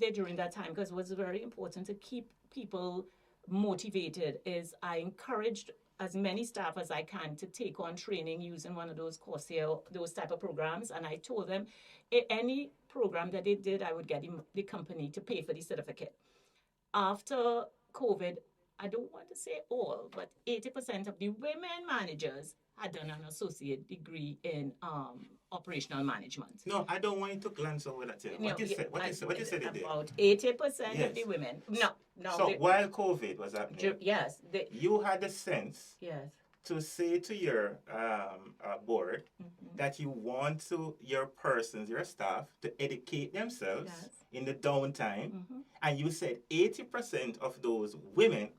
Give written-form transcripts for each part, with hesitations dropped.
did during that time, because it was very important to keep people motivated, is I encouraged as many staff as I can to take on training using one of those Coursera, those type of programs. And I told them any program that they did, I would get the company to pay for the certificate. After COVID, I don't want to say all, but 80% of the women managers had done an associate degree in operational management. No, I don't want you to glance over that. Here. What you said? What you said it there? About 80% of the women. No, no. So while COVID was happening, yes, you had the sense yes, to say to your board that you want your persons, your staff, to educate themselves in the downtime, and you said 80% of those women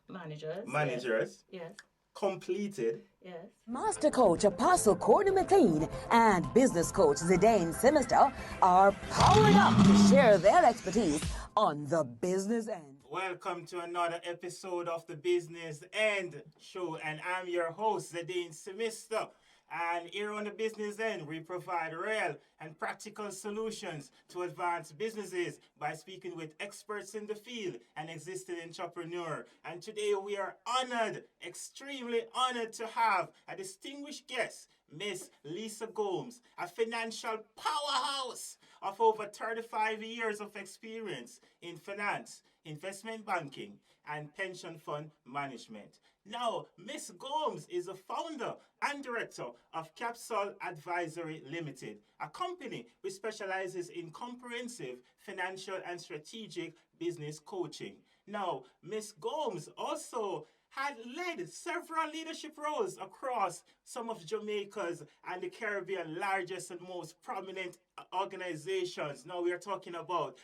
managers yes, completed. yes. Master Coach Apostle Courtney McLean and Business Coach Zidane Sinister are powered up to share their expertise on the business end. Welcome to another episode of the Business End Show, and I'm your host, Zidane Sinister. And here on the Business End, we provide real and practical solutions to advance businesses by speaking with experts in the field and existing entrepreneurs. And today we are honored, extremely honored to have a distinguished guest, Miss Lisa Gomes, a financial powerhouse of over 35 years of experience in finance, investment banking, and pension fund management. Now, Miss Gomes is a founder and director of Capsol Advisory Limited, a company which specializes in comprehensive financial and strategic business coaching. Now, Miss Gomes also had led several leadership roles across some of Jamaica's and the Caribbean largest and most prominent organizations. Now we are talking about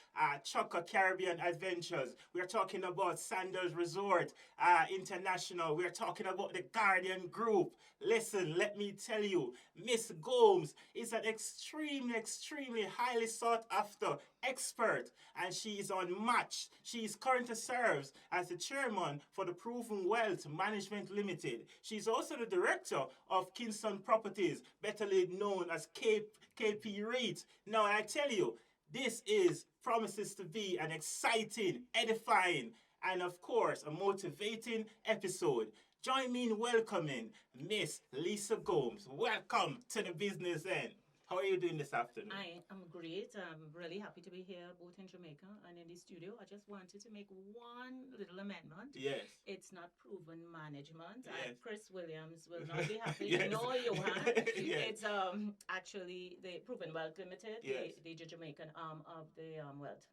Chukka Caribbean Adventures. We are talking about Sandals Resort International. We are talking about the Guardian Group. Listen, let me tell you, Miss Gomes is an extremely highly sought after expert, and she is unmatched. She is currently serves as the chairman for the Proven Wealth Management Limited. She's also the director of Kingston Properties, better known as KP REIT. Now, I tell you, this promises to be an exciting, edifying, and of course, a motivating episode. Join me in welcoming Miss Lisa Gomes. Welcome to the Business End. How are you doing this afternoon? I am great. I'm really happy to be here, both in Jamaica and in the studio. I just wanted to make one little amendment. Yes. It's not proven management. Yes. Chris Williams will not be happy. Yes. No, Johan. Yes. It's actually the Proven Wealth Limited, yes. the Jamaican arm of the Wealth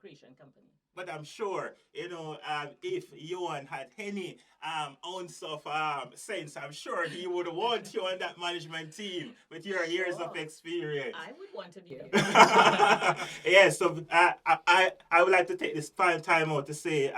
Creation Company. But I'm sure, if Johan had any ounce of sense, I'm sure he would want you on that management team with your years of experience. I would want to be. Yeah, so I would like to take this time out to say,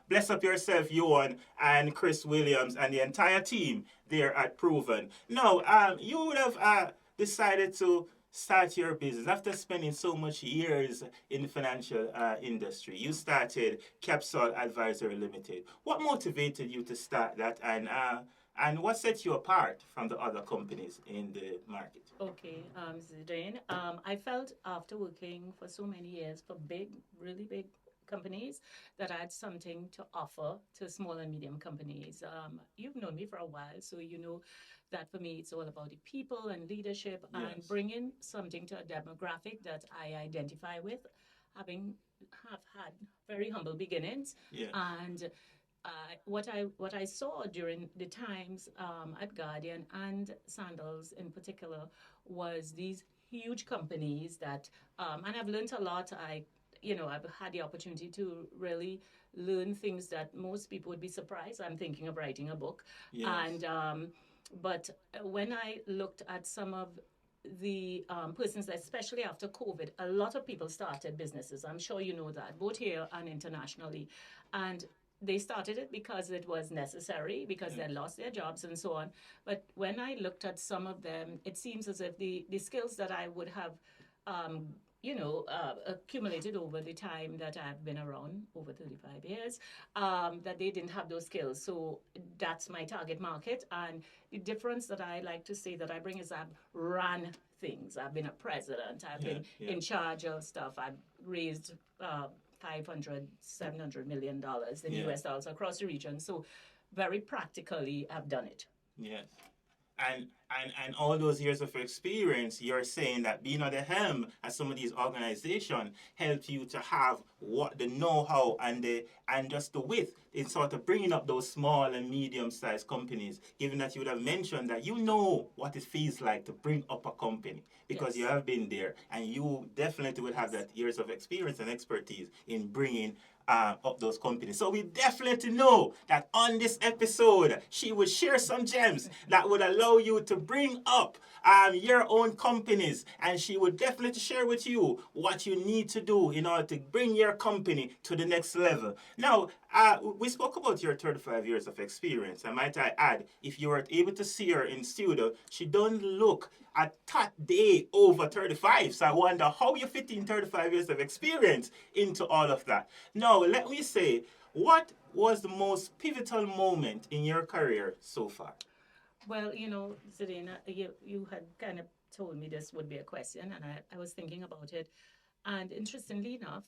bless up yourself, Johan, and Chris Williams, and the entire team there at Proven. Now, you would have decided to start your business after spending so much years in the financial industry. You started Capsol Advisory Limited. What motivated you to start that, and what set you apart from the other companies in the market? Okay, Zidane, I felt after working for so many years for really big companies that I had something to offer to small and medium companies. You've known me for a while, so you know that for me it's all about the people and leadership and bringing something to a demographic that I identify with, have had very humble beginnings. And what I saw during the times at Guardian and Sandals in particular was these huge companies that, and I've learned a lot. I've had the opportunity to really learn things that most people would be surprised. I'm thinking of writing a book. Yes. But when I looked at some of the persons, especially after COVID, a lot of people started businesses. I'm sure you know that, both here and internationally. And they started it because it was necessary, because they lost their jobs and so on. But when I looked at some of them, it seems as if the skills that I would have accumulated over the time that I've been around, over 35 years, that they didn't have those skills. So that's my target market. And the difference that I like to say that I bring is I've ran things. I've been a president. I've been in charge of stuff. I've raised $500, $700 in Yeah. US dollars across the region. So very practically, I've done it. Yes. And all those years of experience, you're saying that being at the helm at some of these organizations helped you to have what the know-how and just the width in sort of bringing up those small and medium-sized companies. Given that you would have mentioned that you know what it feels like to bring up a company because you Yes. have been there, and you definitely would have that years of experience and expertise in bringing up those companies. So we definitely know that on this episode, she would share some gems that would allow you to bring up your own companies, and she would definitely share with you what you need to do in order to bring your company to the next level. Now, we spoke about your 35 years of experience, and might I add, if you were able to see her in studio, she don't look at that day over 35. So I wonder how you fit in 35 years of experience into all of that. Now, let me say, what was the most pivotal moment in your career so far? Well, Zidane, you had kind of told me this would be a question, and I was thinking about it. And interestingly enough,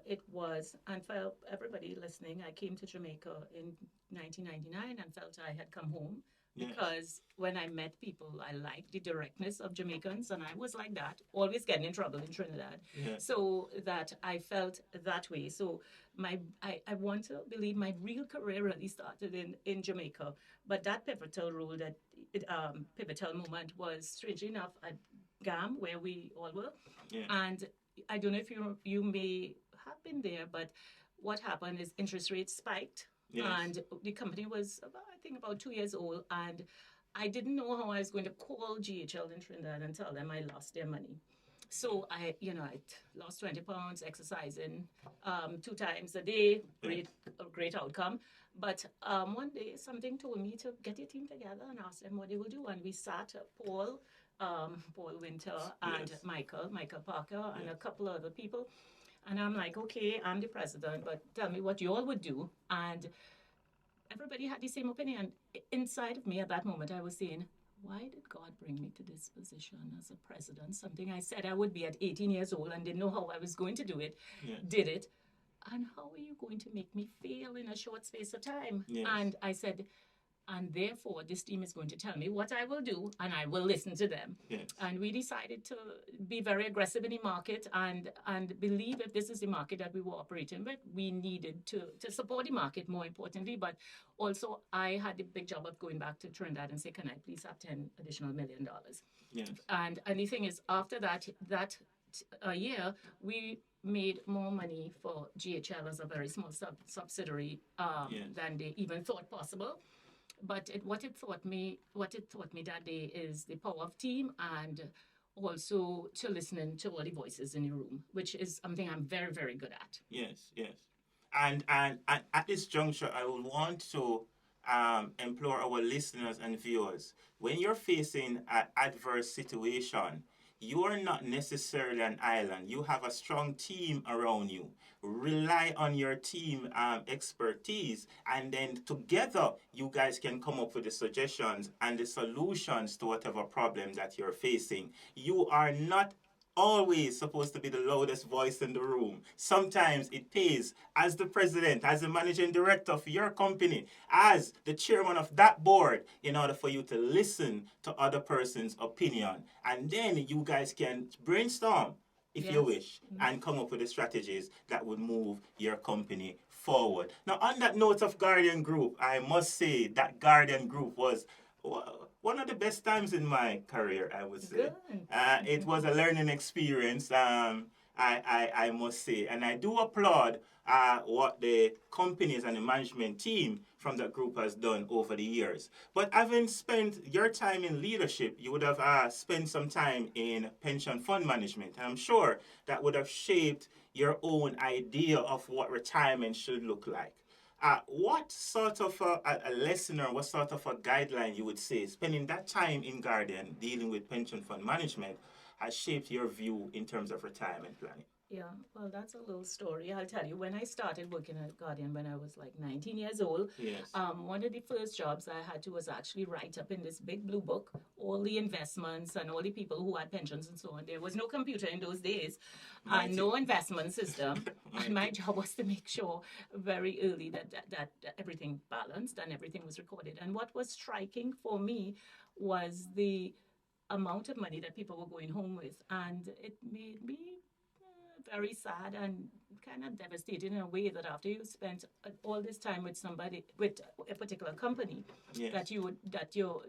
it was, and for everybody listening, I came to Jamaica in 1999 and felt I had come home because when I met people, I liked the directness of Jamaicans, and I was like that, always getting in trouble in Trinidad. So that I felt that way. So I want to believe my real career really started in Jamaica, but that pivotal moment was, strangely enough, at GAM, where we all were. And I don't know if you may have been there, but what happened is interest rates spiked, and the company was about 2 years old, and I didn't know how I was going to call GHL in Trinidad and tell them I lost their money. So I lost 20 pounds exercising 2 times a day. Great outcome. But one day something told me to get your team together and ask them what they will do. And we sat, Paul Winter and Michael Parker and a couple other people. And I'm like, okay, I'm the president, but tell me what you all would do. And everybody had the same opinion. Inside of me at that moment, I was saying, why did God bring me to this position as a president? Something I said I would be at 18 years old and didn't know how I was going to do it, did it. And how are you going to make me fail in a short space of time? And I said, and therefore this team is going to tell me what I will do, and I will listen to them. And we decided to be very aggressive in the market and believe if this is the market that we were operating with, we needed to support the market, more importantly. But also I had the big job of going back to Trinidad and say, can I please have $10 additional million? And the thing is, after that year, we made more money for GHL as a very small subsidiary than they even thought possible. But what it taught me that day is the power of team, and also to listening to all the voices in the room, which is something I'm very, very good at. Yes. And at this juncture, I would want to implore our listeners and viewers, when you're facing an adverse situation, you are not necessarily an island. You have a strong team around you. Rely on your team expertise, and then together you guys can come up with the suggestions and the solutions to whatever problem that you're facing. You are not always supposed to be the loudest voice in the room. Sometimes it pays as the president, as the managing director of your company, as the chairman of that board, in order for you to listen to other person's opinion. And then you guys can brainstorm, if you wish, and come up with the strategies that would move your company forward. Now, on that note of Guardian Group, I must say that Guardian Group was one of the best times in my career, I would say. It was a learning experience, I must say. And I do applaud what the companies and the management team from that group has done over the years. But having spent your time in leadership, you would have spent some time in pension fund management. And I'm sure that would have shaped your own idea of what retirement should look like. What sort of a lesson or what sort of a guideline you would say spending that time in Guardian dealing with pension fund management has shaped your view in terms of retirement planning? Yeah, well, that's a little story. I'll tell you, when I started working at Guardian when I was like 19 years old, Yes. one of the first jobs I had to was actually write up in this big blue book all the investments and all the people who had pensions and so on. There was no computer in those days and Mighty. no investment system. And my Mighty. job was to make sure very early that everything balanced and everything was recorded. And what was striking for me was the amount of money that people were going home with. And it made me very sad and kind of devastated in a way that after you spent all this time with somebody with a particular company, Yes. that you would that your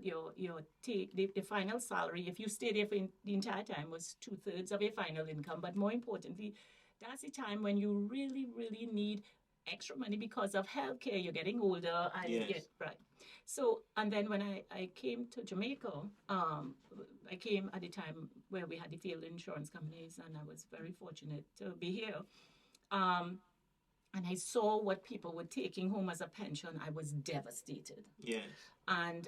take the final salary, if you stayed there for the entire time, was 2/3 of your final income. But more importantly, that's the time when you really need extra money because of healthcare. You're getting older and you Yes. get right. So, and then when I came to Jamaica, I came at the time where we had the field insurance companies, and I was very fortunate to be here. Um, and I saw what people were taking home as a pension. I was devastated. Yes. And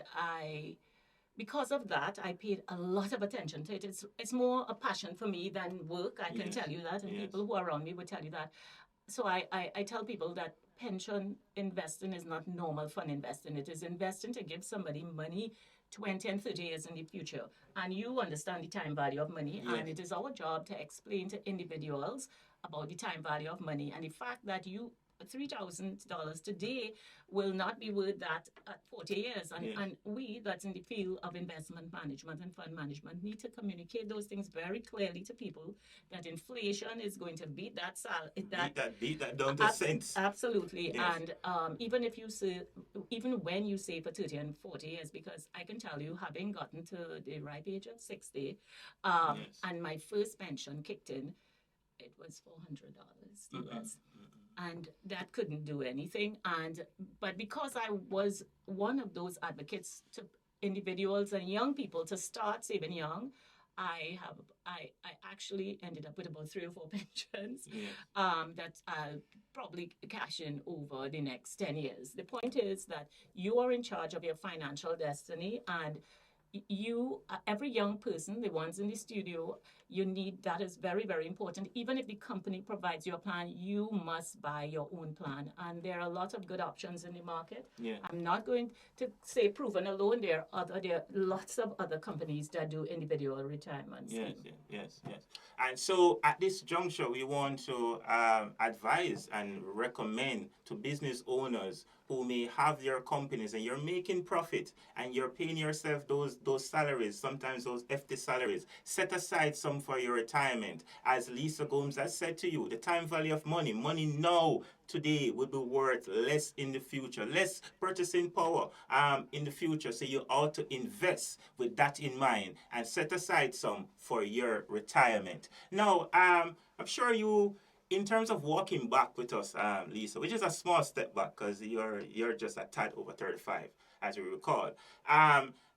because of that, I paid a lot of attention to it. It's more a passion for me than work. I can Yes. tell you that, and Yes. people who are around me would tell you that. So I tell people that pension investing is not normal fun investing. It is investing to give somebody money 20 and 30 years in the future. And you understand the time value of money. Yes. And it is our job to explain to individuals about the time value of money and the fact that $3,000 today will not be worth that at 40 years. And, Yes. and we that's in the field of investment management and fund management need to communicate those things very clearly to people, that inflation is going to beat that Beat that down to cents. absolutely. Yes. And even when you say for 30 and 40 years, because I can tell you, having gotten to the ripe age of 60, Yes. and my first pension kicked in, it was $400 US. And that couldn't do anything. But because I was one of those advocates to individuals and young people to start saving young, I actually ended up with about 3 or 4 pensions. Yes. That I'll probably cash in over the next 10 years. The point is that you are in charge of your financial destiny, and every young person, the ones in the studio, that is very important. Even if the company provides you a plan, you must buy your own plan. And there are a lot of good options in the market. Yeah. I'm not going to say proven alone. There are lots of other companies that do individual retirement Yes, scheme. yes. And so at this juncture, we want to advise and recommend to business owners who may have their companies and you're making profit and you're paying yourself those salaries, sometimes those FT salaries. Set aside some for your retirement. As Lisa Gomes has said to you, the time value of money now today will be worth less in the future, less purchasing power in the future. So you ought to invest with that in mind and set aside some for your retirement. Now, I'm sure you, in terms of walking back with us, Lisa, which is a small step back because you're just a tad over 35, as we recall.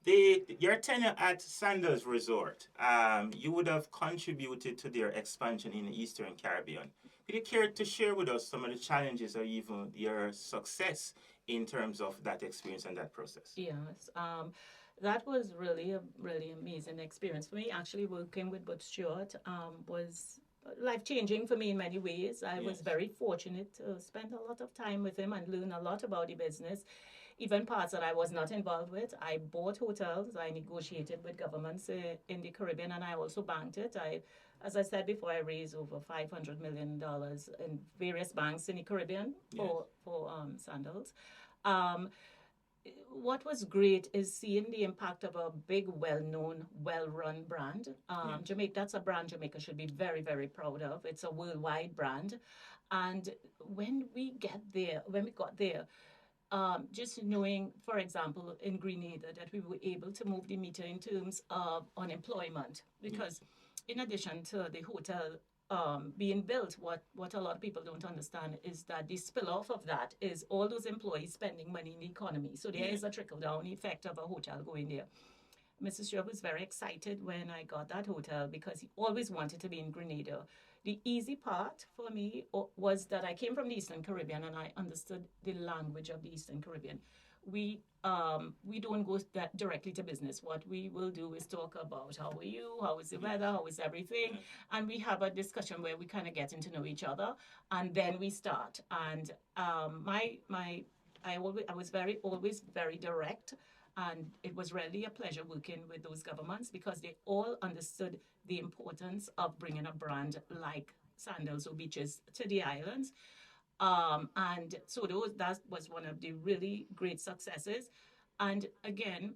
Your tenure at Sandals Resort, you would have contributed to their expansion in the Eastern Caribbean. Would you care to share with us some of the challenges or even your success in terms of that experience and that process? Yes. That was really a really amazing experience for me. Actually, working with Bud Stewart was life-changing for me in many ways. I was very fortunate to spend a lot of time with him and learn a lot about the business, even parts that I was not involved with. I bought hotels, I negotiated with governments in the Caribbean, and I also banked it. As I said before, I raised over $500 million in various banks in the Caribbean for Sandals. What was great is seeing the impact of a big, well-known, well-run brand. Jamaica, that's a brand Jamaica should be very proud of. It's a worldwide brand. And when we got there, just knowing, for example, in Grenada, that we were able to move the meter in terms of unemployment, because in addition to the hotel being built, what a lot of people don't understand is that the spill-off of that is all those employees spending money in the economy. So there is a trickle-down effect of a hotel going there. Mrs. Stewart was very excited when I got that hotel because he always wanted to be in Grenada. The easy part for me was that I came from the Eastern Caribbean and I understood the language of the Eastern Caribbean. we don't go that directly to business. What we will do is talk about how are you, how is the weather, how is everything, and we have a discussion where we kind of getting to know each other, and then we start. And I was always very direct, and it was really a pleasure working with those governments because they all understood the importance of bringing a brand like Sandals or Beaches to the islands. And so that was one of the really great successes. And again,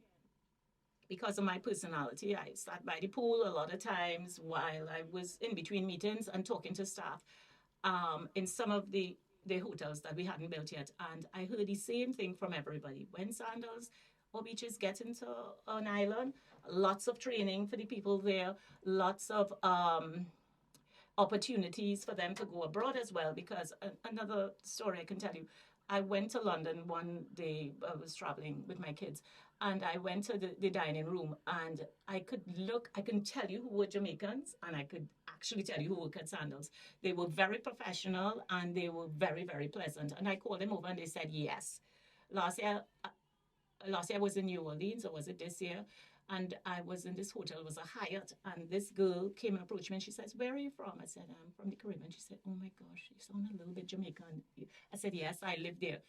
because of my personality, I sat by the pool a lot of times while I was in between meetings and talking to staff in some of the hotels that we hadn't built yet. And I heard the same thing from everybody. When Sandals or Beaches get into an island, lots of training for the people there, lots of opportunities for them to go abroad as well. Because another story I can tell you, I went to London one day. I was traveling with my kids, and I went to the dining room, and I can tell you who were Jamaicans, and I could actually tell you who worked at Sandals. They were very professional, and they were very, very pleasant. And I called them over, and they said yes. Last year, last year I was in New Orleans, or was it this year? And I was in this hotel, it was a Hyatt, and this girl came and approached me and she says, "Where are you from?" I said, "I'm from the Caribbean." She said, "Oh my gosh, you sound a little bit Jamaican." I said, "Yes, I live there."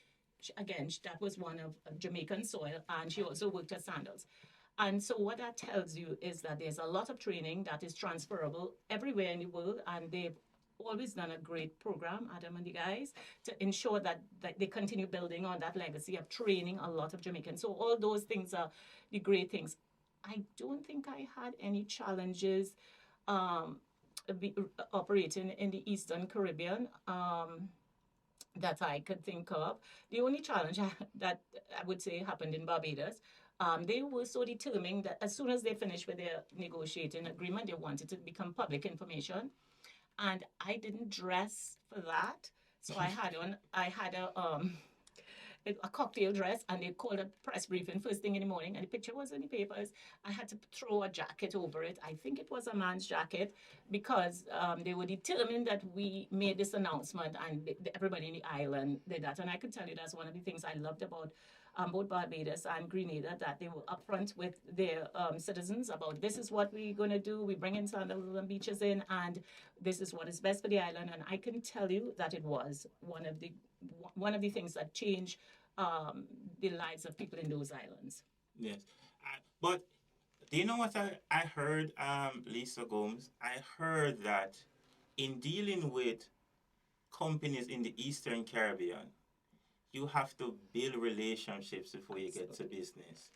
That was one of Jamaican soil, and she also worked at Sandals. And so what that tells you is that there's a lot of training that is transferable everywhere in the world, and they've always done a great program, Adam and the guys, to ensure that they continue building on that legacy of training a lot of Jamaicans. So all those things are the great things. I don't think I had any challenges um, operating in the Eastern Caribbean that I could think of. The only challenge that I would say happened in Barbados. They were so determined that as soon as they finished with their negotiating agreement, they wanted it to become public information, and I didn't dress for that. So I had a cocktail dress, and they called a press briefing first thing in the morning, and the picture was in the papers. I had to throw a jacket over it. I think it was a man's jacket because they were determined that we made this announcement, and everybody in the island did that. And I could tell you that's one of the things I loved about both Barbados and Grenada, that they were upfront with their citizens about this is what we're going to do. We bring in Sandals and Beaches in, and this is what is best for the island. And I can tell you that it was one of the things that changed the lives of people in those islands. Yes. But do you know what I heard, Lisa Gomes? I heard that in dealing with companies in the Eastern Caribbean, you have to build relationships before you get to business.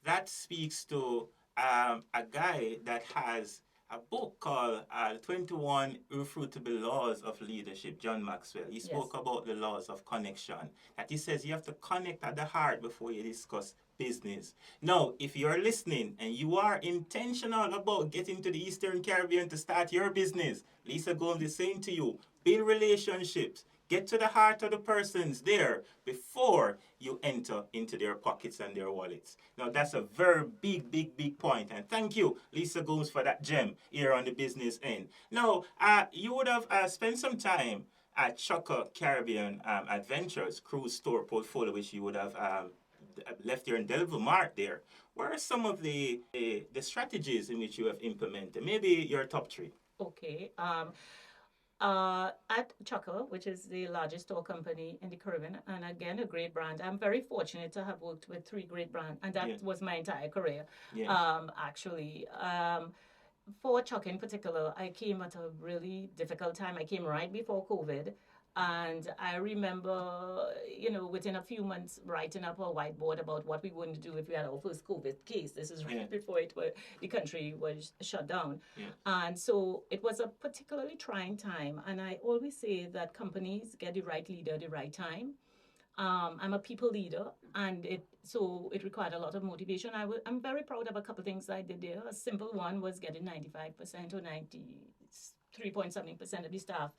That speaks to a guy that has a book called 21 Irrefutable Laws of Leadership, John Maxwell. He spoke about the laws of connection. That he says you have to connect at the heart before you discuss business. Now, if you're listening and you are intentional about getting to the Eastern Caribbean to start your business, Lisa Gomes is saying to you, build relationships. Get to the heart of the persons there before you enter into their pockets and their wallets. Now, that's a very big point. And thank you, Lisa Gomes, for that gem here on the business end. Now, you would have spent some time at Chukka Caribbean Adventures cruise store portfolio, which you would have left your indelible mark there. What are some of the strategies in which you have implemented? Maybe your top three. Okay. At Chukka, which is the largest tour company in the Caribbean, and again, a great brand. I'm very fortunate to have worked with three great brands, and that was my entire career, actually. For Chukka in particular, I came at a really difficult time. I came right before COVID. And I remember, within a few months, writing up a whiteboard about what we were going to do if we had our first COVID case. This is right before the country was shut down. Yeah. And so it was a particularly trying time. And I always say that companies get the right leader at the right time. I'm a people leader, and it required a lot of motivation. I'm very proud of a couple of things I did there. A simple one was getting 95% or 93.something% of the staff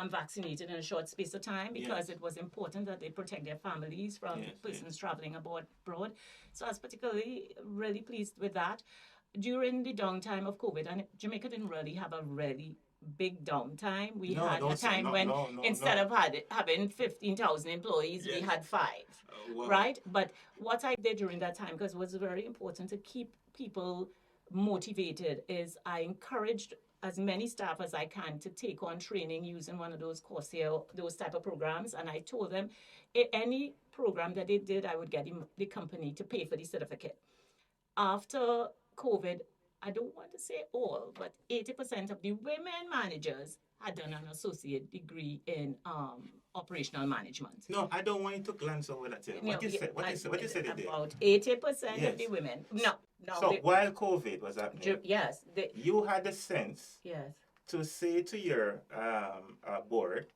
vaccinated in a short space of time, because it was important that they protect their families from persons traveling abroad. So I was particularly really pleased with that. During the downtime of COVID, and Jamaica didn't really have a really big downtime. We No, had don't a say time no, when no, no, instead no. of having 15,000 employees, we Yes. had five, Wow. right? But what I did during that time, because it was very important to keep people motivated, is I encouraged as many staff as I can to take on training using one of those Coursera, those type of programs. And I told them any program that they did, I would get the company to pay for the certificate. After COVID, I don't want to say all, but 80% of the women managers had done an associate degree in operational management. No, I don't want you to glance over that. Here. What you said? What you said? What you said it there? About 80% of Yes. the women. No, no. So while COVID was happening, yes, you had the sense yes. to say to your board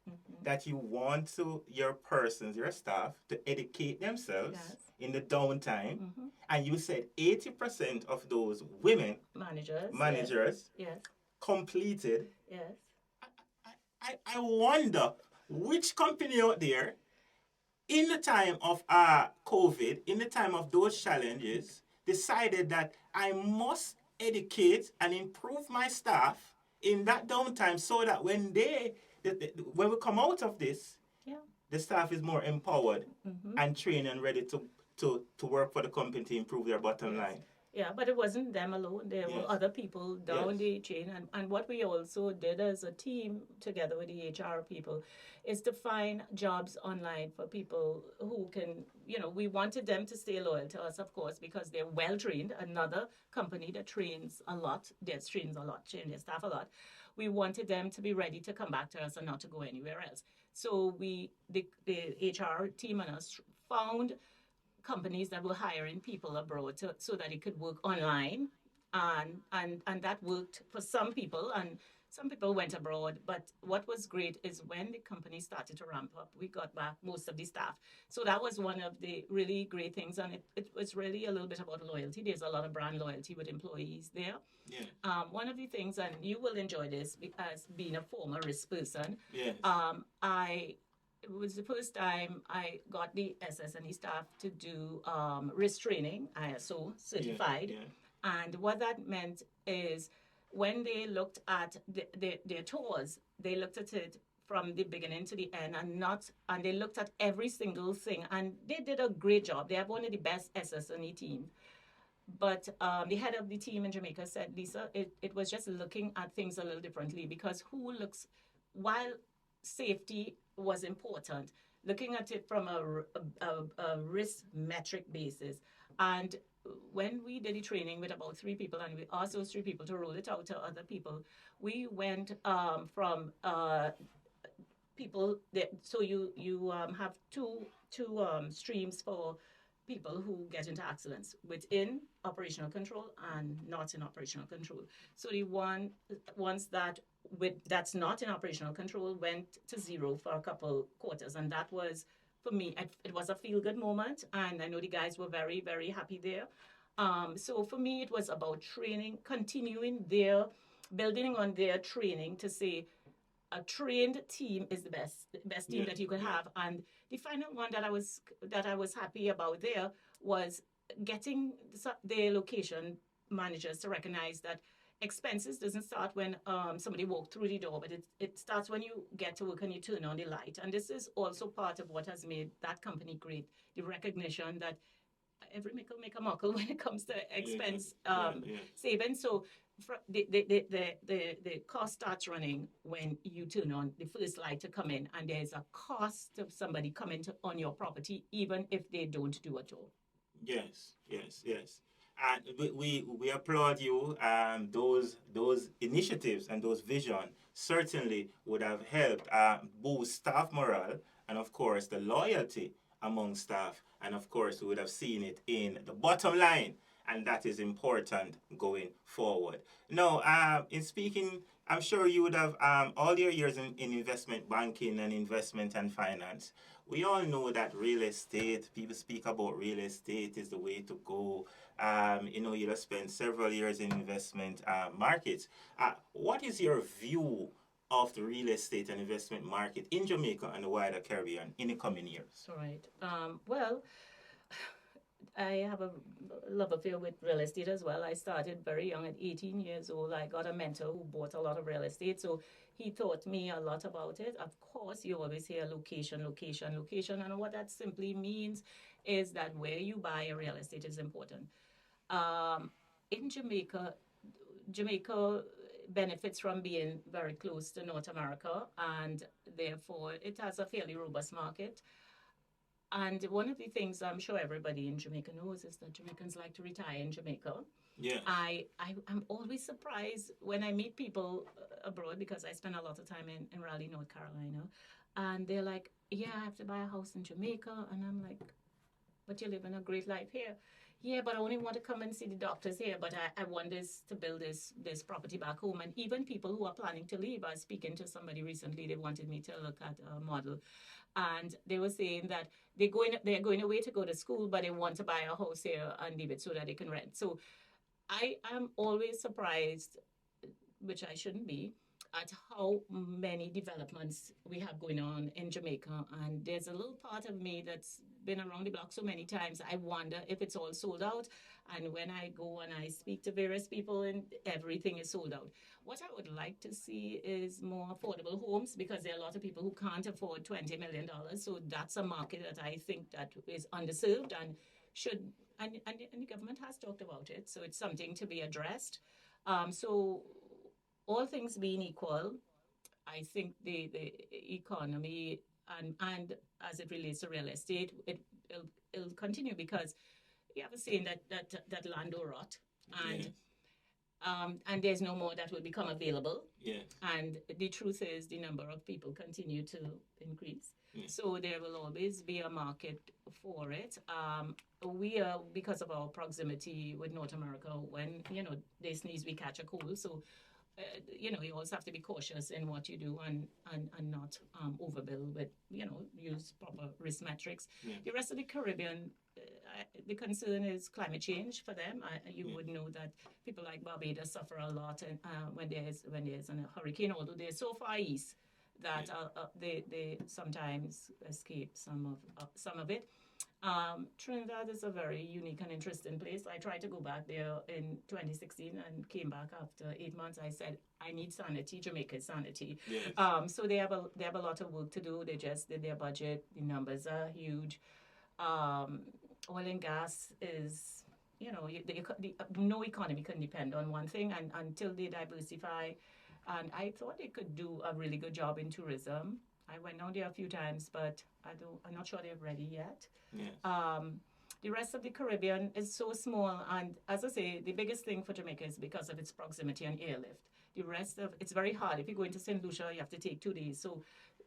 that you want to your persons, your staff, to educate themselves Yes. in the downtime, and you said 80% of those women Managers. Yes. completed. Yes. I wonder which company out there in the time of COVID, in the time of those challenges, decided that I must educate and improve my staff in that downtime so that when when we come out of this, the staff is more empowered and trained and ready to work for the company to improve their bottom line. Yeah, but it wasn't them alone. There were other people down the chain. And what we also did as a team, together with the HR people, is to find jobs online for people who can, we wanted them to stay loyal to us, of course, because they're well trained. Another company that trains a lot, train their staff a lot. We wanted them to be ready to come back to us and not to go anywhere else. So the HR team and us found companies that were hiring people abroad so that it could work online, and that worked for some people, and some people went abroad. But what was great is when the company started to ramp up, we got back most of the staff. So that was one of the really great things, and it was really a little bit about loyalty. There's a lot of brand loyalty with employees there. Yeah. One of the things, and you will enjoy this as being a former risk person. Yes. It was the first time I got the SSNE staff to do risk training, ISO certified. And what that meant is when they looked at their tours, they looked at it from the beginning to the end, and they looked at every single thing. And they did a great job. They have one of the best SSNE teams. But the head of the team in Jamaica said, Lisa, it was just looking at things a little differently, because while safety was important, looking at it from a risk metric basis. And when we did the training with about 3 people, and we asked those 3 people to roll it out to other people, we went from people so you have two streams for people who get into accidents within operational control and not in operational control. So the ones that's not in operational control went to 0 for a couple quarters, and that was, for me, it was a feel-good moment, and I know the guys were very, very happy there. So for me, it was about training, building on their training to say a trained team is the best team that you could have. And the final one that I was happy about there was getting the location managers to recognize that expenses doesn't start when somebody walked through the door, but it starts when you get to work and you turn on the light. And this is also part of what has made that company great, the recognition that every mickle make a muckle when it comes to expense saving. So the cost starts running when you turn on the first light to come in, and there's a cost of somebody coming on your property, even if they don't do at all. Yes. And we applaud you. Those initiatives and those vision certainly would have helped boost staff morale, and of course the loyalty among staff, and of course we would have seen it in the bottom line, and that is important going forward. Now, in speaking, I'm sure you would have all your years in investment banking and investment and finance. We all know that real estate, people speak about real estate is the way to go. You'll have spent several years in investment markets. What is your view of the real estate and investment market in Jamaica and the wider Caribbean in the coming years? All right. Well, I have a love affair with real estate as well. I started very young at 18 years old. I got a mentor who bought a lot of real estate. So he taught me a lot about it. Of course, you always hear location, location, location. And what that simply means is that where you buy a real estate is important. Um, in Jamaica, Jamaica benefits from being very close to North America, and therefore it has a fairly robust market. And one of the things I'm sure everybody in Jamaica knows is that Jamaicans like to retire in Jamaica. Yes. I'm always surprised when I meet people abroad because I spend a lot of time in Raleigh, North Carolina. And they're like, yeah, I have to buy a house in Jamaica. And I'm like, but you're living a great life here. Yeah, but I only want to come and see the doctors here. But I want this to build this property back home. And even people who are planning to leave, I was speaking to somebody recently. They wanted me to look at a model, and they were saying that they're going away to go to school, but they want to buy a house here and leave it so that they can rent. So I am always surprised, which I shouldn't be, at how many developments we have going on in Jamaica. And there's a little part of me that's been around the block so many times. I wonder if it's all sold out. And when I go and I speak to various people, and everything is sold out. What I would like to see is more affordable homes because there are a lot of people who can't afford $20 million. So that's a market that I think that is underserved and should and the government has talked about it. So it's something to be addressed. So all things being equal, I think the economy and as it relates to real estate, it'll continue because you have a saying that land will rot, and Yes. And there's no more that will become available. Yes. And the truth is, the number of people continue to increase. Yes. So there will always be a market for it. We are, because of our proximity with North America, when they sneeze, we catch a cold. So you always have to be cautious in what you do and not overbill, but use proper risk metrics. Yeah. The rest of the Caribbean, the concern is climate change for them. You Yeah. would know that people like Barbados suffer a lot, and when there's a hurricane, although they're so far east that they sometimes escape some of it. Trinidad is a very unique and interesting place. I tried to go back there in 2016 and came back after 8 months. I said, I need sanity, Jamaica's sanity. Yes. So they have a lot of work to do. They just did their budget. The numbers are huge. Oil and gas is, no economy can depend on one thing, and until they diversify. And I thought they could do a really good job in tourism. I went down there a few times, but I'm not sure they're ready yet. Yes. The rest of the Caribbean is so small, and as I say, the biggest thing for Jamaica is because of its proximity and airlift. The rest of it's very hard. If you go into St. Lucia, you have to take 2 days.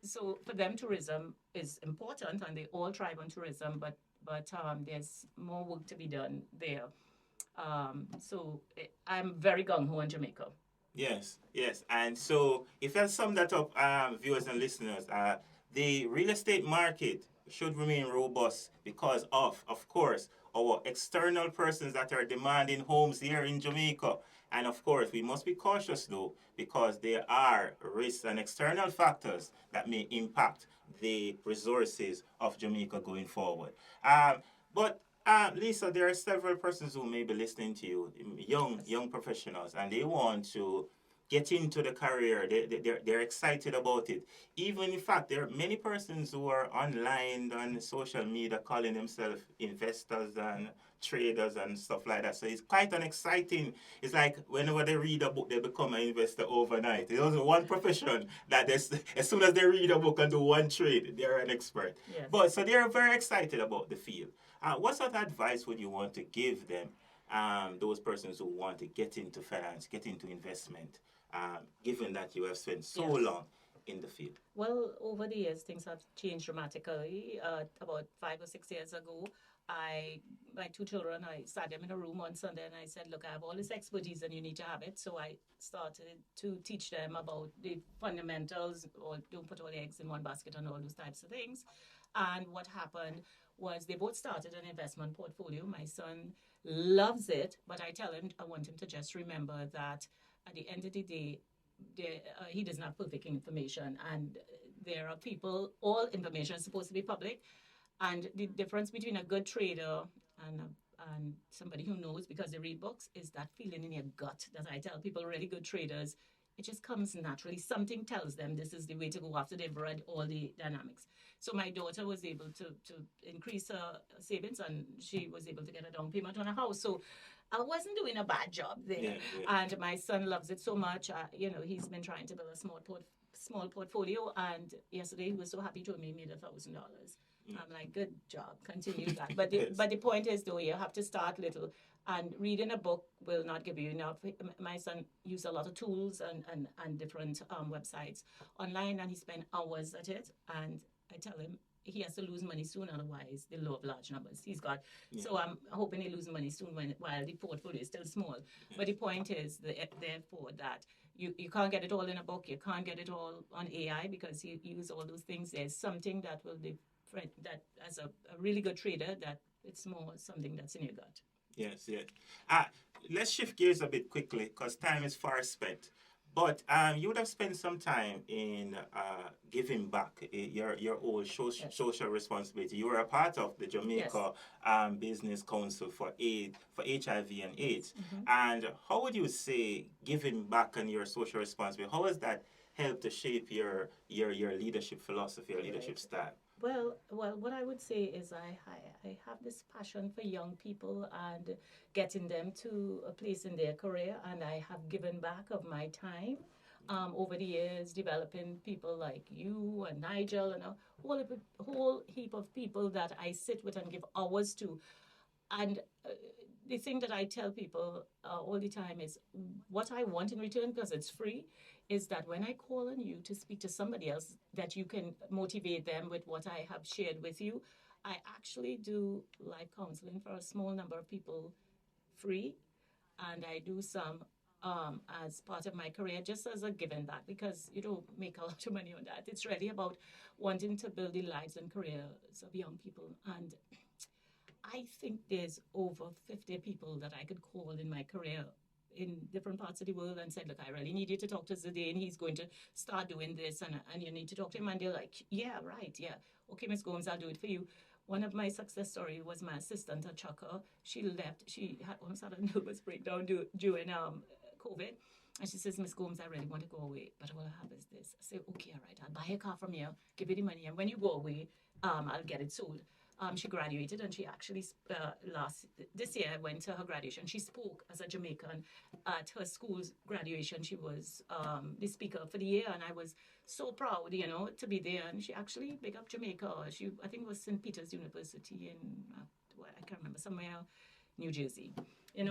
So for them, tourism is important, and they all thrive on tourism. But there's more work to be done there. I'm very gung ho on Jamaica. Yes, yes. And so, if I sum that up, viewers and listeners, the real estate market should remain robust because of course, our external persons that are demanding homes here in Jamaica. And of course, we must be cautious though, because there are risks and external factors that may impact the resources of Jamaica going forward. But Lisa, there are several persons who may be listening to you, young professionals, and they want to get into the career. They're excited about it. Even in fact, there are many persons who are online on social media calling themselves investors and traders and stuff like that. So it's quite an exciting. It's like whenever they read a book, they become an investor overnight. There's one profession that as soon as they read a book and do one trade, they're an expert. Yes. But so they're very excited about the field. What sort of advice would you want to give them, those persons who want to get into finance, get into investment, given that you have spent so long in the field? Well, over the years, things have changed dramatically. About 5 or 6 years ago, my 2 children, I sat them in a room one Sunday and I said, look, I have all this expertise and you need to have it. So I started to teach them about the fundamentals, or don't put all the eggs in one basket and all those types of things. And what happened was they both started an investment portfolio. My son loves it, but I tell him I want him to just remember that at the end of the day, he doesn't have perfect information. And there are people, all information is supposed to be public. And the difference between a good trader and somebody who knows because they read books, is that feeling in your gut that I tell people, really good traders, it just comes naturally. Something tells them this is the way to go after they've read all the dynamics. So my daughter was able to increase her savings, and she was able to get a down payment on a house. So I wasn't doing a bad job there. Yeah, yeah. And my son loves it so much. He's been trying to build a small portfolio, and yesterday he was so happy to me made $1,000. I'm like, good job, continue that. But the point is, though, you have to start little. And reading a book will not give you enough. My son used a lot of tools and different websites online, and he spent hours at it. And I tell him he has to lose money soon, otherwise the law of large numbers. He's got. Yeah. So I'm hoping he loses money soon while the portfolio is still small. Yeah. But the point is, therefore, that you can't get it all in a book. You can't get it all on AI because you use all those things. There's something that will be that as a really good trader, that it's more something that's in your gut. Yes, yes. Let's shift gears a bit quickly because time is far spent. But you would have spent some time in giving back your old social responsibility. You were a part of the Jamaica Business Council for HIV and AIDS. Mm-hmm. And how would you say giving back and your social responsibility, how has that helped to shape your leadership philosophy, your leadership style? Well, what I would say is I have this passion for young people and getting them to a place in their career, and I have given back of my time over the years, developing people like you and Nigel and a whole heap of people that I sit with and give hours to. And the thing that I tell people all the time is what I want in return, because it's free, is that when I call on you to speak to somebody else, that you can motivate them with what I have shared with you. I actually do live counseling for a small number of people free, and I do some as part of my career, just as a giving back, because you don't make a lot of money on that. It's really about wanting to build the lives and careers of young people. And I think there's over 50 people that I could call in my career in different parts of the world and said, look, I really need you to talk to Zidane. He's going to start doing this, and you need to talk to him. And they're like, yeah, right, yeah. Okay, Ms. Gomes, I'll do it for you. One of my success stories was my assistant at Chukka. She left. She had almost had a nervous breakdown during COVID. And she says, Ms. Gomes, I really want to go away, but all I have is this. I say, okay, all right, I'll buy a car from you, give you the money, and when you go away, I'll get it sold. She graduated, and she actually this year went to her graduation. She spoke as a Jamaican at her school's graduation. She was the speaker for the year, and I was so proud, to be there. And she actually big up Jamaica. I think it was St. Peter's University in I can't remember, somewhere New Jersey.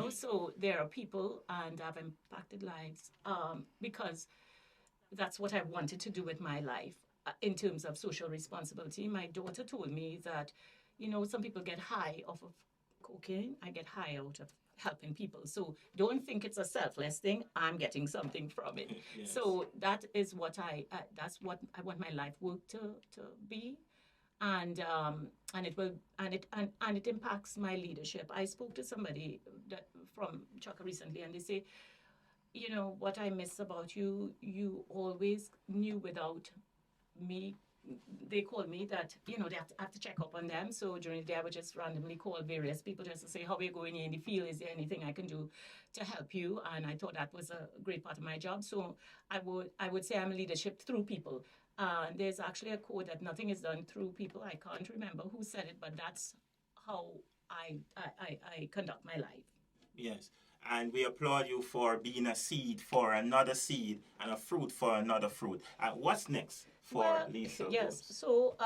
So there are people, and I've impacted lives because that's what I wanted to do with my life. In terms of social responsibility, my daughter told me that, some people get high off of cocaine. I get high out of helping people. So don't think it's a selfless thing. I'm getting something from it. Yes. So that is what that's what I want my life work to be. And it impacts my leadership. I spoke to somebody from Chukka recently, and they say, what I miss about you, you always knew without me. They called me that, they have to check up on them. So during the day, I would just randomly call various people just to say, how are you going in the field? Is there anything I can do to help you? And I thought that was a great part of my job. So I would say I'm leadership through people. There's actually a quote that nothing is done through people. I can't remember who said it, but that's how I conduct my life. Yes. And we applaud you for being a seed for another seed and a fruit for another fruit. What's next for Lisa? Yes. So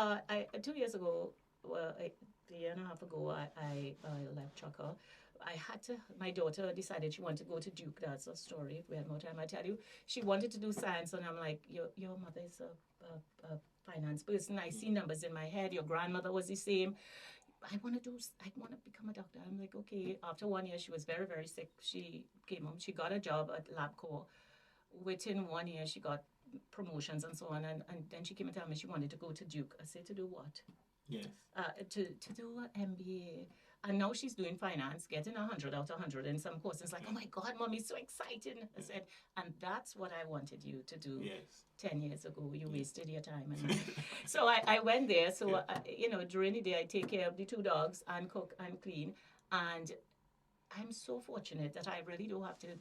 2 years ago, a year and a half ago, I left Chukka. My daughter decided she wanted to go to Duke. That's a story. If we had more time, I tell you. She wanted to do science, and I'm like, your mother is a finance person. I see numbers in my head. Your grandmother was the same. I want to become a doctor. I'm like, okay. After 1 year, she was very, very sick. She came home. She got a job at LabCorp. Within 1 year, she got promotions and so on. And then she came and told me she wanted to go to Duke. I said, to do what? Yes. To do an MBA. And now she's doing finance, getting 100 out of 100 in some courses. Like, oh my God, Mommy, so exciting. I said, and that's what I wanted you to do 10 years ago. You wasted your time. And so I went there. So, during the day, I take care of the 2 dogs and cook and clean. And I'm so fortunate that I really don't have to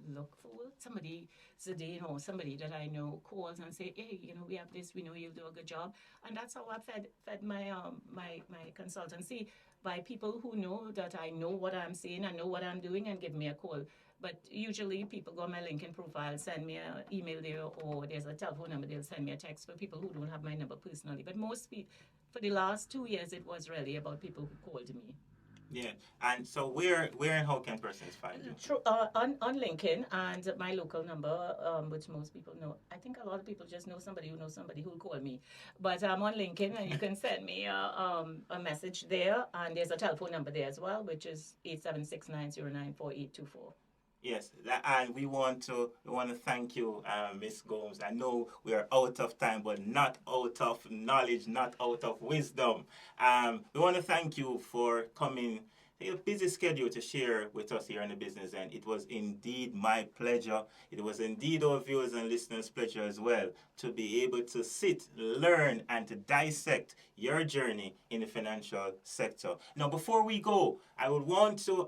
look for work. Somebody, Zidane or somebody that I know calls and say, hey, we have this, we know you'll do a good job. And that's how I fed my my consultancy, by people who know that I know what I'm saying, I know what I'm doing, and give me a call. But usually people go on my LinkedIn profile, send me an email there, or there's a telephone number, they'll send me a text for people who don't have my number personally. But most people, for the last 2 years, it was really about people who called me. Yeah, and so where and how can persons find you? Through, on LinkedIn, and my local number, which most people know. I think a lot of people just know somebody who knows somebody who'll call me. But I'm on LinkedIn, and you can send me a message there, and there's a telephone number there as well, which is 876-909-4824. Yes, and we want to thank you, Miss Gomes. I know we are out of time, but not out of knowledge, not out of wisdom. We want to thank you for coming. A busy schedule to share with us here on the business end. It was indeed my pleasure. It was indeed our viewers and listeners' pleasure as well to be able to sit, learn, and to dissect your journey in the financial sector. Now, before we go, I would want to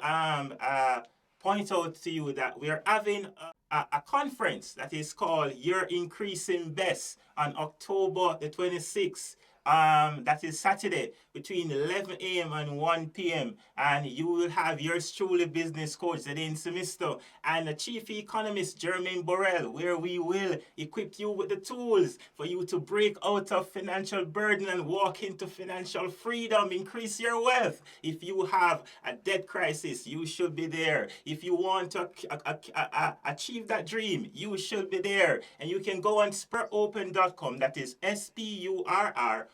point out to you that we are having a conference that is called Your Increasing Best on October the 26th. That is Saturday between 11 a.m. and 1 p.m. And you will have yours truly, business coach Zidane Simisto, and the chief economist Jermaine Borrell, where we will equip you with the tools for you to break out of financial burden and walk into financial freedom, increase your wealth. If you have a debt crisis, you should be there. If you want to achieve that dream, you should be there. And you can go on spurropen.com, that is SPURROPEN.com,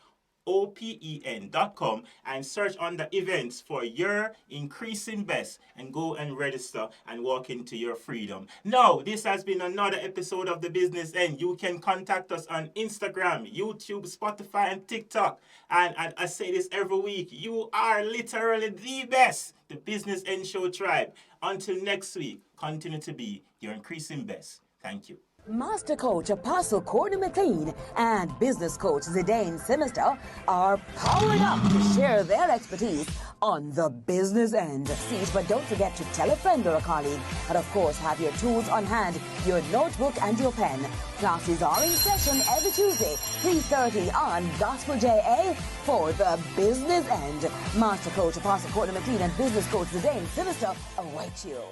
and search on the events for Your Increasing Best and go and register and walk into your freedom. Now, this has been another episode of The Business End. You can contact us on Instagram, YouTube, Spotify, and TikTok. And I say this every week, you are literally the best. The Business End Show tribe. Until next week, continue to be your increasing best. Thank you. Master Coach Apostle Courtney McLean and Business Coach Zidane Simisto are powered up to share their expertise on the business end. But don't forget to tell a friend or a colleague, and of course have your tools on hand, your notebook and your pen. Classes are in session every Tuesday, 3:30 on Gospel JA for the business end. Master Coach Apostle Courtney McLean and Business Coach Zidane Simisto await you.